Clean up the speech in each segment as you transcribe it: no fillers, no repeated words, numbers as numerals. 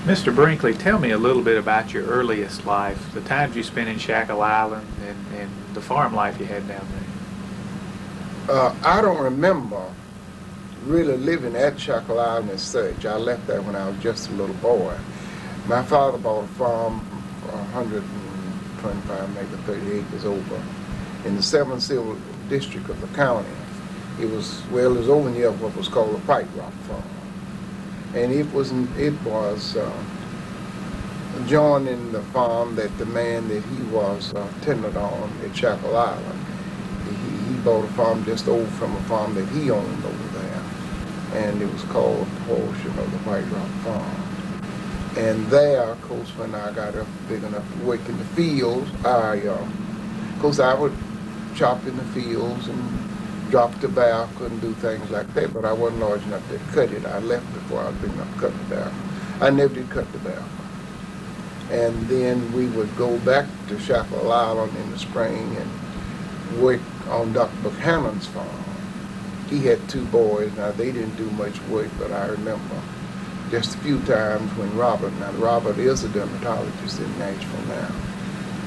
Mr. Brinkley, tell me a little bit about your earliest life, the times you spent in Shackle Island and the farm life you had down there. I don't remember really living at Shackle Island as such. I left there when I was just a little boy. My father bought a farm for 125, maybe 30 acres over in the 7th Civil District of the county. It was over near what was called a White Rock Farm. And it was joining the farm that the man that he was tenant on at Shackle Island. He bought a farm just over from a farm that he owned over there, and it was called a portion of the White Rock Farm. And there, of course, when I got up big enough to work in the fields, of course, I would chop in the fields and drop tobacco and do things like that, but I wasn't large enough to cut it. I left before I was big enough to cut tobacco. I never did cut tobacco. And then we would go back to Shackle Island in the spring and work on Dr. Buchanan's farm. He had 2 boys. Now, they didn't do much work, but I remember just a few times when Robert is a dermatologist in Nashville now,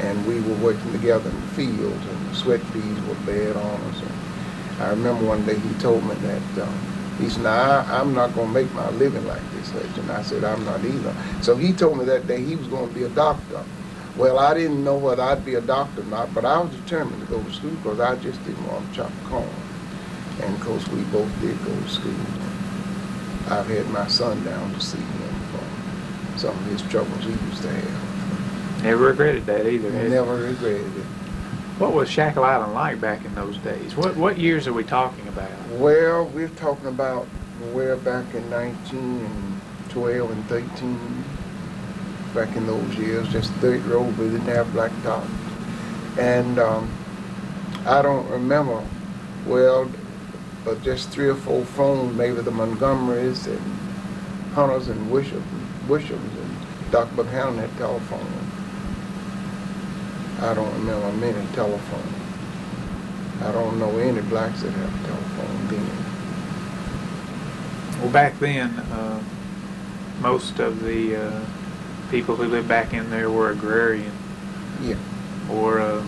and we were working together in the fields, and the sweat beads were bad on us. And I remember one day he told me that, he said, "Now, I'm not going to make my living like this, Hutch." And I said, "I'm not either." So he told me that day he was going to be a doctor. Well, I didn't know whether I'd be a doctor or not, but I was determined to go to school because I just didn't want to chop corn. And of course, we both did go to school. I've had my son down to see him for some of his troubles he used to have. Never regretted that either. Never regretted it. What was Shackle Island like back in those days? What years are we talking about? Well, we're talking about way back in 1912 and 13. Back in those years, just dirt road, we didn't have blacktop. And I don't remember, but just 3 or 4 phones, maybe the Montgomerys and Hunters and Wishams and Dr. Buchanan had telephone. I don't remember many telephones. I don't know any blacks that have a telephone then. Well, back then, most of the people who lived back in there were agrarian. Yeah. Or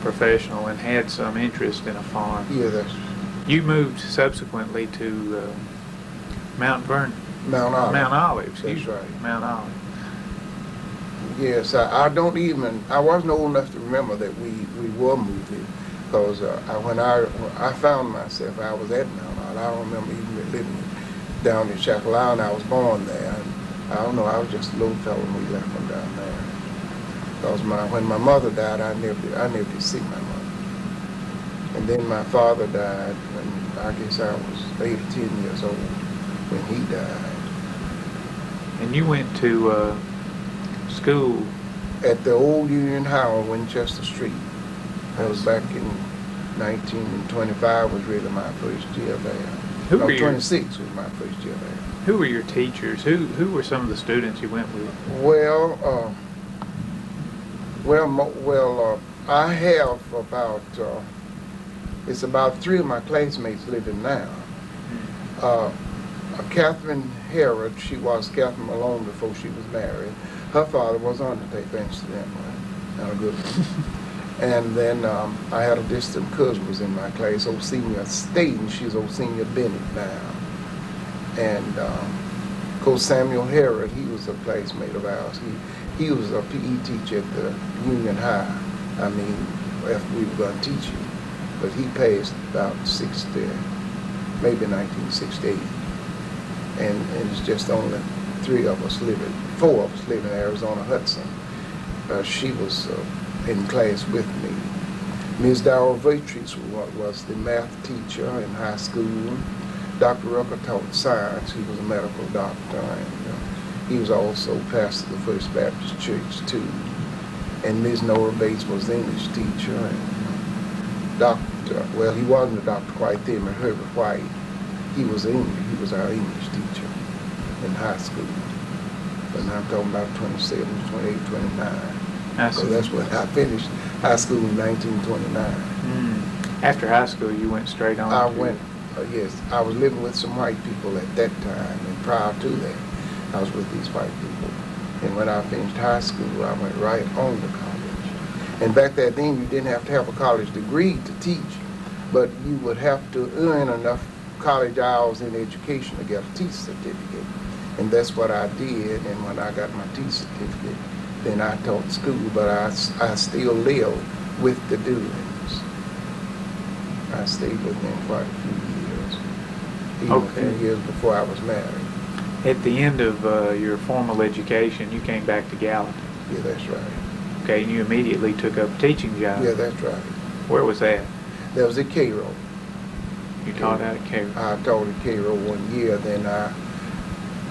professional and had some interest in a farm. Yeah, that's. You moved subsequently to Mount Olive. That's right. Mount Olive. Yes, I wasn't old enough to remember that we were moving, because when I found myself, I was at Mount Olive. I don't remember even living down in Shackle Island. I was born there. And I don't know, I was just a little fellow when we left from down there. Because when my mother died, I never did see my mother. And then my father died when I guess I was 8 or 10 years old when he died. And you went to school? At the old Union High on Winchester Street. That was back in 1925 was really my first year there. 26 was my first year there. Who were your teachers? Who were some of the students you went with? I have about it's about 3 of my classmates living now. Catherine Herod, she was Catherine Malone before she was married. Her father was an undertaker, incidentally, and a good one. And then I had a distant cousin was in my class, Osenia Staten. She's Osenia Bennett now. And of course, Samuel Herod, he was a classmate of ours. He was a PE teacher at the Union High. I mean, after we were going to teach him. But he passed about 60, maybe 1968. And it's just only 4 of us live in Arizona Hudson. She was in class with me. Ms. Darrell Vatrice was the math teacher in high school. Dr. Rucker taught science. He was a medical doctor, and he was also pastor of the First Baptist Church too. And Ms. Nora Bates was the English teacher, and he wasn't a doctor quite then, but Herbert White, he was our English teacher in high school. But now I'm talking about 27, 28, 29. So that's when I finished high school in 1929. After high school, you went straight on? Yes. I was living with some white people at that time, and prior to that. I was with these white people. And when I finished high school, I went right on to college. And back then, you didn't have to have a college degree to teach, but you would have to earn enough college hours in education to get a teacher certificate. And that's what I did. And when I got my teacher certificate, then I taught school, but I still live with the Dewings. I stayed with them quite a few years, even a few years before I was married. At the end of your formal education, you came back to Gallatin. Yeah, that's right. Okay, and you immediately took up a teaching job. Yeah, that's right. Where was that? That was at Cairo. You taught out at Cairo. I taught at Cairo 1 year. Then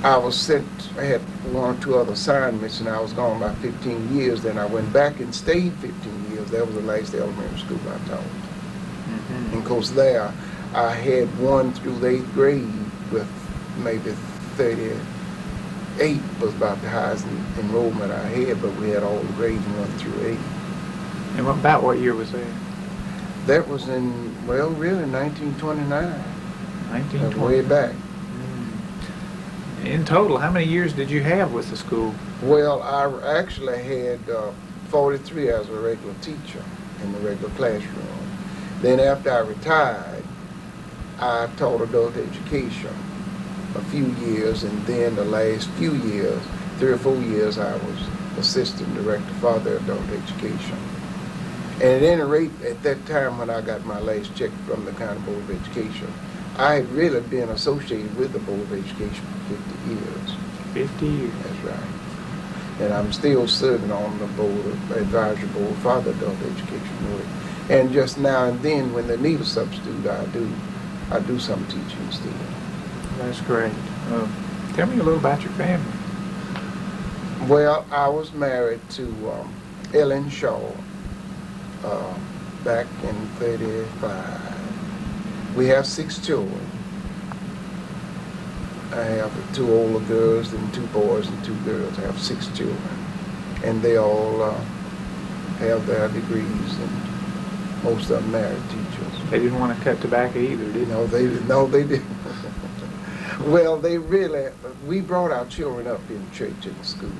I was sent. I had 1 or 2 other assignments, and I was gone about 15 years. Then I went back and stayed 15 years. That was the last elementary school I taught. Mm-hmm. And of course, there I had 1 through the 8th grade with maybe 38 was about the highest enrollment I had, but we had all the grades 1 through 8. And about what year was that? That was in, well, really 1929. 1920. Way back. In total, how many years did you have with the school? Well, I actually had 43 as a regular teacher in the regular classroom. Then after I retired, I taught adult education a few years, and then the last few years, 3 or 4 years, I was assistant director for the adult education. And at any rate, at that time when I got my last check from the County Board of Education, I had really been associated with the Board of Education for 50 years. 50 years. That's right. And I'm still serving on the board, advisory board for the adult education board. And just now and then, when they need a substitute, I do some teaching still. That's great. Tell me a little about your family. Well, I was married to Ellen Shaw back in '35. We have 6 children. I have 2 older girls and 2 boys and 2 girls. I have 6 children, and they all have their degrees, and most of them married teachers. They didn't want to cut tobacco either, did they? No, they didn't. Well, we brought our children up in church and school.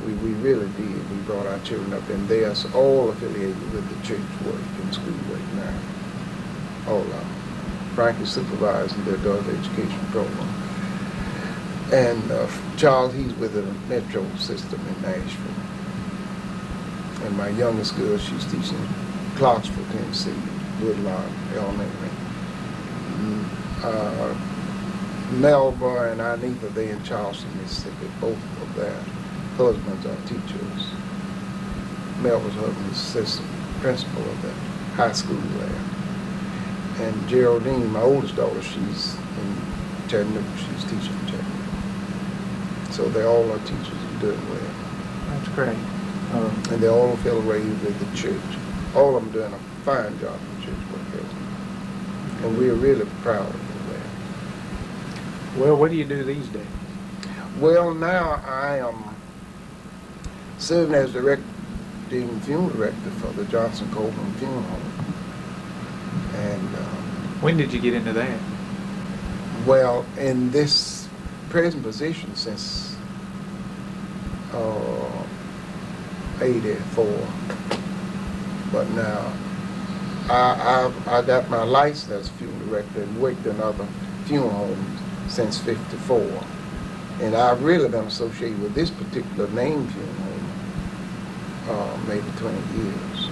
We really did. We brought our children up, and they are all affiliated with the church work and school work now. All of them. Frank is supervising the adult education program. And Charles, he's with the metro system in Nashville. And my youngest girl, she's teaching Clarksville, Tennessee, Woodlawn Elementary. Melba and Anita, they in Charleston, Mississippi. Both of their husbands are teachers. Melba's husband is assistant principal of the high school there. And Geraldine, my oldest daughter, she's in Chattanooga. She's teaching in Chattanooga. So they all are teachers and doing well. That's great. And they all affiliated with the church. All of them doing a fine job in church work. And we're really proud of them. Well, what do you do these days? Well, now I am serving as directing funeral director for the Johnson Coleman Funeral Home. And when did you get into that? well, in this present position since 84, but now I got my license as funeral director and worked in other funeral homes since '54, and I've really been associated with this particular name funeral home maybe 20 years.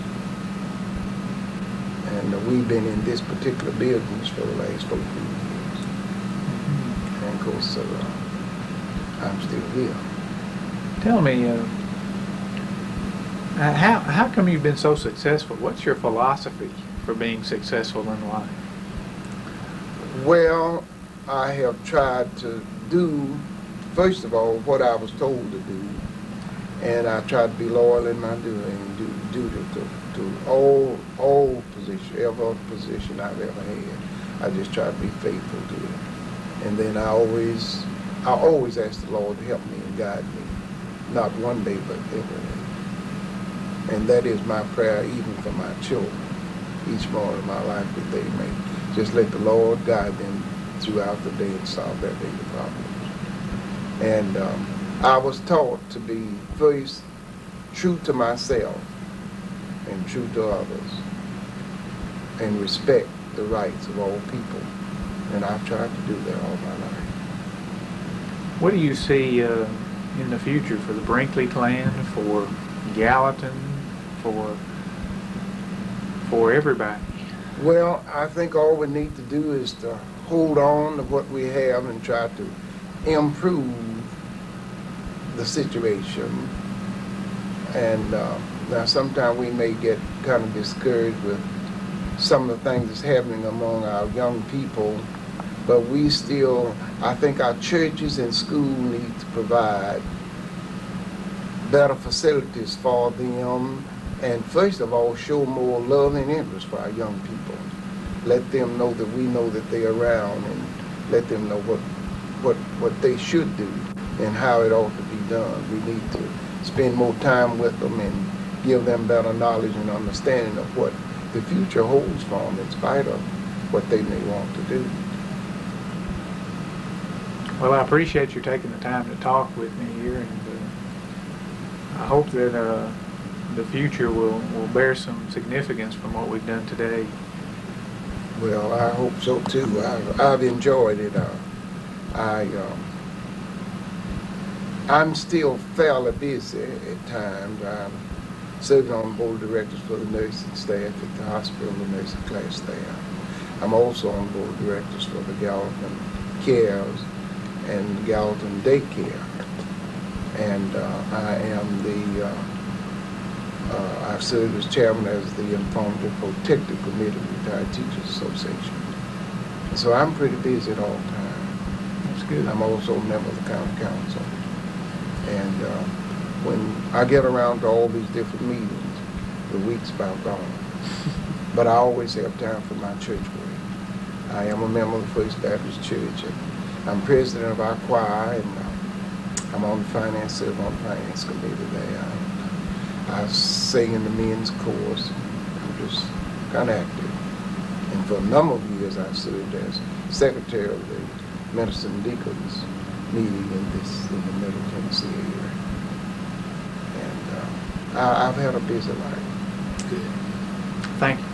And we've been in this particular business for the last 14 years. And of course, I'm still here. Tell me, how come you've been so successful? What's your philosophy for being successful in life? Well, I have tried to do, first of all, what I was told to do, and I try to be loyal in my doing, do to all positions, every position I've ever had. I just try to be faithful to it. And then I always ask the Lord to help me and guide me, not one day, but every day. And that is my prayer even for my children, each morning of my life, that they may just let the Lord guide them throughout the day and solve their daily problems. And I was taught to be first true to myself and true to others and respect the rights of all people. And I've tried to do that all my life. What do you see in the future for the Brinkley clan, for Gallatin, for everybody? Well, I think all we need to do is to hold on to what we have and try to improve the situation. And now sometimes we may get kind of discouraged with some of the things that's happening among our young people, but we still, I think our churches and schools need to provide better facilities for them, and first of all, show more love and interest for our young people. Let them know that we know that they're around, and let them know what they should do and how it ought to be done. We need to spend more time with them and give them better knowledge and understanding of what the future holds for them in spite of what they may want to do. Well, I appreciate you taking the time to talk with me here, and I hope that the future will bear some significance from what we've done today. Well, I hope so too. I've enjoyed it. I'm still fairly busy at times. I'm serving on the board of directors for the nursing staff at the hospital, the nursing class there. I'm also on the board of directors for the Gallatin Cares and Gallatin Daycare. And I am I've served as chairman as the Informative Protective Committee of the Retired Teachers Association. So I'm pretty busy at all times. That's good. I'm also a member of the county council. And when I get around to all these different meetings, the week's about gone. But I always have time for my church work. I am a member of the First Baptist Church, and I'm president of our choir, and I'm on the finance committee there. I sing in the men's chorus. I'm just kind of active. And for a number of years, I served as secretary of the Minister and Deacons meeting in the Middle Tennessee area. And I've had a busy life. Good. Thank you.